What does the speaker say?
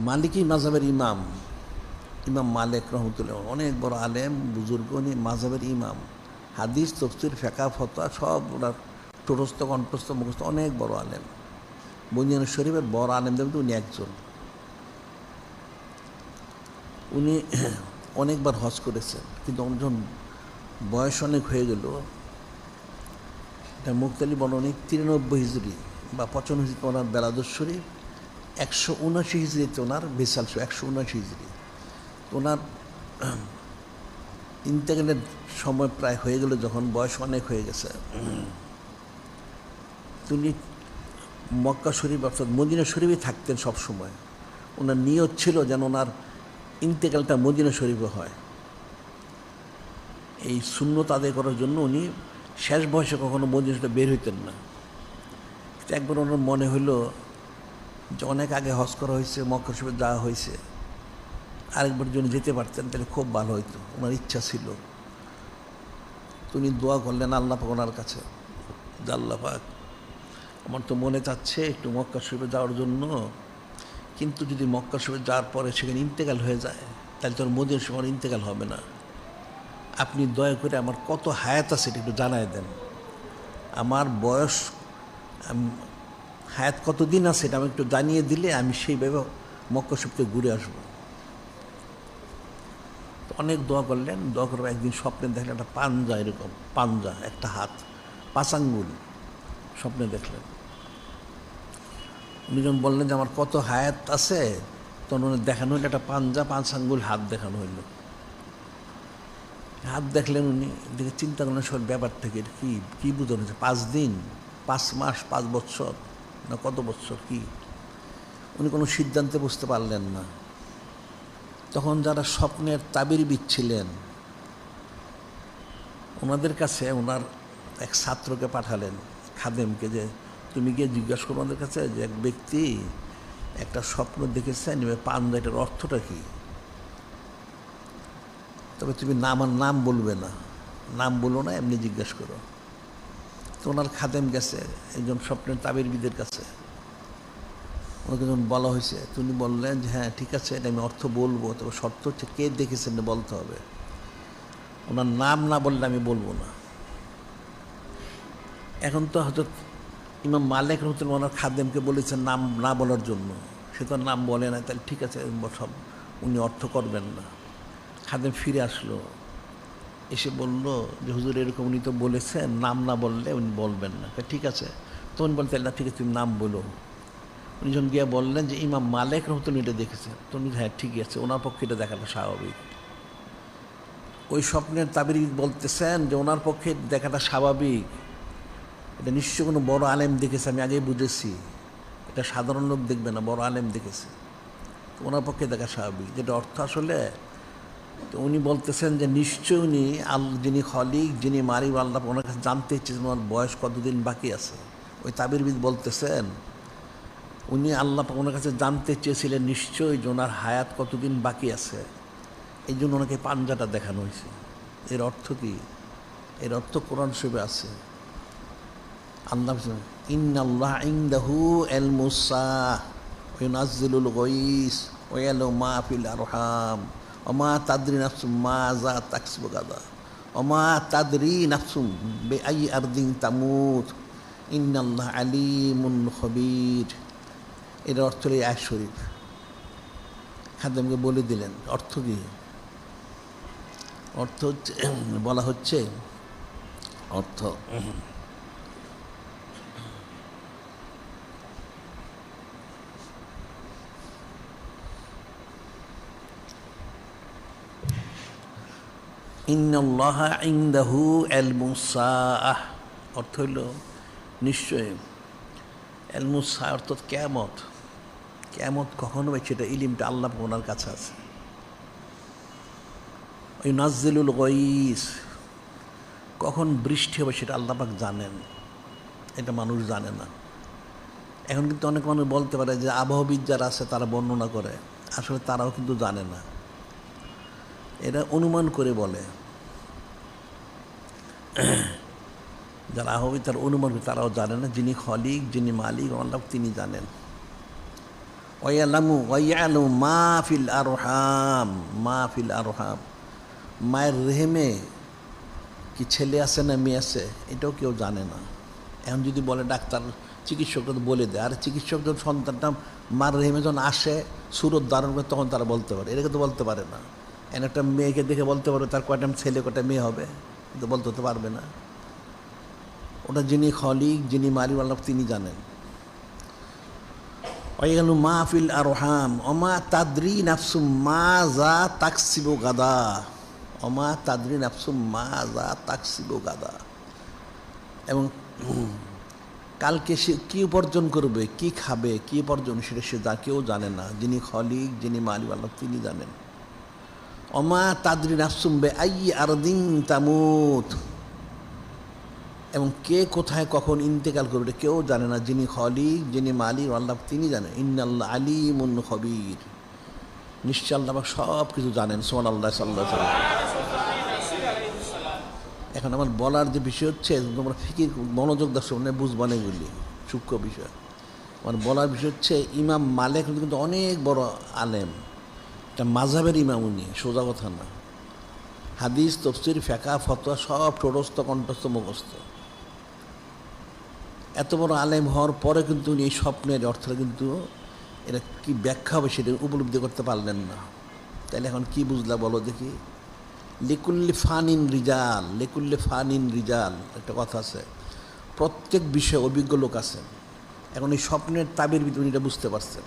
মালিকি মাযহাবের ইমাম ইমাম মালিক রহমতুল্লাহ অনেক বড় আলেম বুজুর্গ, উনি মাযহাবের ইমাম। হাদিস, তফসির, ফিকহ, ফতোয়া সব ওনার ঠোঁটস্থ কণ্ঠস্থ মুখস্থ, অনেক বড় আলেম। বুনিয়ান শরীফের বড় আলেমদের মধ্যে উনি একজন। উনি অনেকবার হজ করেছেন, কিন্তু যখন বয়স অনেক হয়ে গেল, এটা মুক্তালি বর্ণনী 93 হিজরি বা 55 হিজরি ওনার বেলাদুস শরীফ, 179 হিজরিতে ওনার বিশাল 179 হিজরি। ওনার ইন্তেকালের সময় প্রায় হয়ে গেল, যখন বয়স অনেক হয়ে গেছে, তিনি মক্কা শরীফ অর্থাৎ মদিনা শরীফে থাকতেন সব সময়। ওনার নিয়ত ছিল যেন ওনার ইন্তেকালটা মদিনা শরীফে হয়। এই সুন্নত আদায় করার জন্য উনি শেষ বয়সে কখনো মদিনা শরীফে বের হইতেন না। একবার ওনার মনে হইল যে অনেক আগে হজ করা হয়েছে, মক্কা শরীফে যাওয়া হয়েছে, আরেকবার যদি যেতে পারতেন তাহলে খুব ভালো হইতো। ওনার ইচ্ছা ছিল। তিনি দোয়া করলেন আল্লাহ পাক ওনার কাছে, যে আল্লাহ পাক, আমার তো মনে চাচ্ছে একটু মক্কা শরীফে যাওয়ার জন্য, কিন্তু যদি মক্কা শরীফে যাওয়ার পরে সেখানে ইন্তেকাল হয়ে যায় তাহলে তোর মদিনা শরীফে আমার ইন্তেকাল হবে না। আপনি দয়া করে আমার কত হায়াত আছে এটা একটু জানায় দেন। আমার বয়স, হায়াত কতদিন আছে এটা আমি একটু জানিয়ে দিলে আমি সেইভাবে মক্কা শরীফে ঘুরে আসবো। অনেক দোয়া করলেন। দোয়া করবো, একদিন স্বপ্নে দেখলেন একটা পাঞ্জা, এরকম পাঞ্জা, একটা হাত, 5 আঙ্গুল স্বপ্নে দেখলেন। উনি যখন বললেন যে আমার কত হায়াত আছে, তখন উনি দেখানো হইল একটা পাঞ্জা, 5 আঙ্গুল হাত দেখানো হইল। হাত দেখলেন, উনি দেখে চিন্তা করলেন সব ব্যাপার থেকে কী কী বোঝানো হচ্ছে, 5 দিন, 5 মাস, 5 বছর, না কত বছর কি, উনি কোনো সিদ্ধান্তে বুঝতে পারলেন না। তখন যারা স্বপ্নের তাবিরবিদ ছিলেন, ওনাদের কাছে ওনার এক ছাত্রকে পাঠালেন, খাদেমকে, যে তুমি গিয়ে জিজ্ঞাসা করো ওনাদের কাছে যে এক ব্যক্তি একটা স্বপ্ন দেখেছেন, পাঞ্জা, এটার অর্থটা কী, তবে তুমি আমার নাম বলবে না, নাম বলো না, এমনি জিজ্ঞাসা করো। তো ওনার খাদেম গেছে একজন স্বপ্নের তাবিরবিদের কাছে, ওনাকে যখন বলা হয়েছে, তিনি বললেন যে হ্যাঁ ঠিক আছে, এটা আমি অর্থ বলবো, তবে শর্ত হচ্ছে কে দেখেছেন বলতে হবে, ওনার নাম না বললে আমি বলবো না। এখন তো হযরত ইমাম মালিক রহমতুল্লাহ ওনার খাদেমকে বলেছেন নাম না বলার জন্য, সে তো নাম বলে না, তাহলে ঠিক আছে সব উনি অর্থ করবেন না। খাদেম ফিরে আসলো, এসে বলল যে হুজুর এরকম উনি তো বলেছেন নাম না বললে উনি বলবেন না। ঠিক আছে, তখন বলতে না, ঠিক আছে তুমি নাম বলো। উনি যখন গিয়ে বললেন যে ইমাম মালিক রহমতুল্লাহ এটা দেখেছেন, তখন হ্যাঁ ঠিকই আছে, ওনার পক্ষে এটা দেখাটা স্বাভাবিক। ওই স্বপ্নের তাবির বলতেছেন যে ওনার পক্ষে দেখাটা স্বাভাবিক, এটা নিশ্চয় কোনো বড় আলেম দেখেছে, আমি আগেই বুঝেছি, এটা সাধারণ লোক দেখবে না, বড় আলেম দেখেছে, তো ওনার পক্ষে দেখা স্বাভাবিক। যেটা অর্থ আসলে, তো উনি বলতেছেন যে নিশ্চয় উনি যিনি খলিক, যিনি মালিক আল্লাহ, ওনার কাছে জানতে ইচ্ছেছেন ওনার বয়স কতদিন বাকি আছে। ওই তাবিরবিদ বলতেছেন উনি আল্লাহ ওনার কাছে জানতে চেয়েছিলেন নিশ্চয়ই যে ওনার হায়াত কতদিন বাকি আছে, এই জন্য ওনাকে পাঞ্জাটা দেখানো হয়েছে। এর অর্থ কি? এর অর্থ কোরআন শরীফে আছে। আল্লাহ ইন্নাল্লাহ ইনদাহু ইলমুস সাআহ ওয়া ইউনাজ্জিলুল গায়স ওয়া ইয়ালামু মা ফিল আরহাম ওয়া মা তাদরি নাফসুম মাযা তাকসিবু গাদা ওয়া মা তাদরি নাফসুম বিআইয়ি আরদিন তামুত ইন্নাল্লাহ আলিমুন খবীর। এর অর্থ এই আয়াত শরীফ। খাদেমকে বলে দিলেন অর্থ কি। অর্থ হচ্ছে, বলা হচ্ছে অর্থ ইন্নাল্লাহা ইনদাহু ইলমুস সাআহ, অর্থ হইল নিশ্চয়, ইলমুস সাআহ অর্থাৎ কিয়ামত, কিয়ামত কখন হবে সেটা ইলমটা আল্লাহ ওনার কাছে আছে। ইউনাজ্জিলুল গায়স, কখন বৃষ্টি হবে সেটা আল্লাহ পাক জানেন, এটা মানুষ জানে না। এখন কিন্তু অনেক মানুষ বলতে পারে যে আবহাওয়াবিদ যারা আছে তারা বর্ণনা করে, আসলে তারাও কিন্তু জানে না, এরা অনুমান করে বলে। যারা আবহাওয়াবিদ তারা অনুমান করে, তারাও জানে না। যিনি খলিক, যিনি মালিক আল্লাহ, তিনি জানেন। ওয়াইয়ালামু মা ফিল আরহাম, মা ফিল আরহাম, মায়ের রেহেমে কি ছেলে আছে না মেয়ে আছে এটাও কেউ জানে না। এখন যদি বলে ডাক্তার চিকিৎসকরা তো বলে দেয়, আর চিকিৎসক যখন সন্তানটা মার রেহেমে যখন আসে সুরত ধারণ করে তখন তারা বলতে পারে, এটাকে তো বলতে পারে না। এখন একটা মেয়েকে দেখে বলতে পারবে তার কয়টা ছেলে কয়টা মেয়ে হবে, কিন্তু বলতে তো পারবে না। ওটা যিনি খলিক, যিনি মালিক আল্লাহ, তিনি জানেন। ওয়াইয়ালামু মা ফিল আরহাম ওমা তাদরি নাফসুম মা যা তাকসিবু গাদা, ওমা তাদরি নাফসুম মা যা তাকসিবু গাদা, এবং কালকে সে কী উপার্জন করবে, কি খাবে, কী উপার্জন, সেটা সে কেউ জানে না। যিনি খলিক, যিনি মালিক আল্লাহ, তিনি জানেন। ওমা তাদরি নাফসুম বিআই আরদিন তামুত, এবং কে কোথায় কখন ইন্তেকাল করবে কেউ জানে না। যিনি খলিক, যিনি মালিক আল্লাহ, তিনি জানেন। ইন্নাল্লাহ আলিমুন খবীর, নিশ্চয় আল্লাহ সব কিছু জানেন। সুবহানাল্লাহ, সাল্লাল্লাহু আলাইহি ওয়াসাল্লাম। এখন আমার বলার যে বিষয় হচ্ছে, তোমরা ফিকির মনোযোগ দাও, শুনে বুঝবা না, এগুলি সূক্ষ্ম বিষয়। আমার বলার বিষয় হচ্ছে, ইমাম মালিক কিন্তু অনেক বড় আলেম, এটা মাযহাবের ইমাম, উনি সোজা কথা না। হাদিস, তাফসীর, ফিকহ, ফতোয়া সব ঠোঁটস্থ কণ্ঠস্থ মুখস্থ। এত বড় আলেম হওয়ার পরে কিন্তু উনি এই স্বপ্নের অর্থটা কিন্তু এটা কি ব্যাখ্যা হবে সেটা উপলব্ধি করতে পারলেন না। তাহলে এখন কি বুঝলা বলো দেখি? লিকুল্লি ফানিন রিজাল, লিকুল্লি ফানিন রিজাল, একটা কথা আছে। প্রত্যেক বিষয়ে অভিজ্ঞ লোক আছেন। এখন এই স্বপ্নের তাবির ভিতরে উনি এটা বুঝতে পারছেন।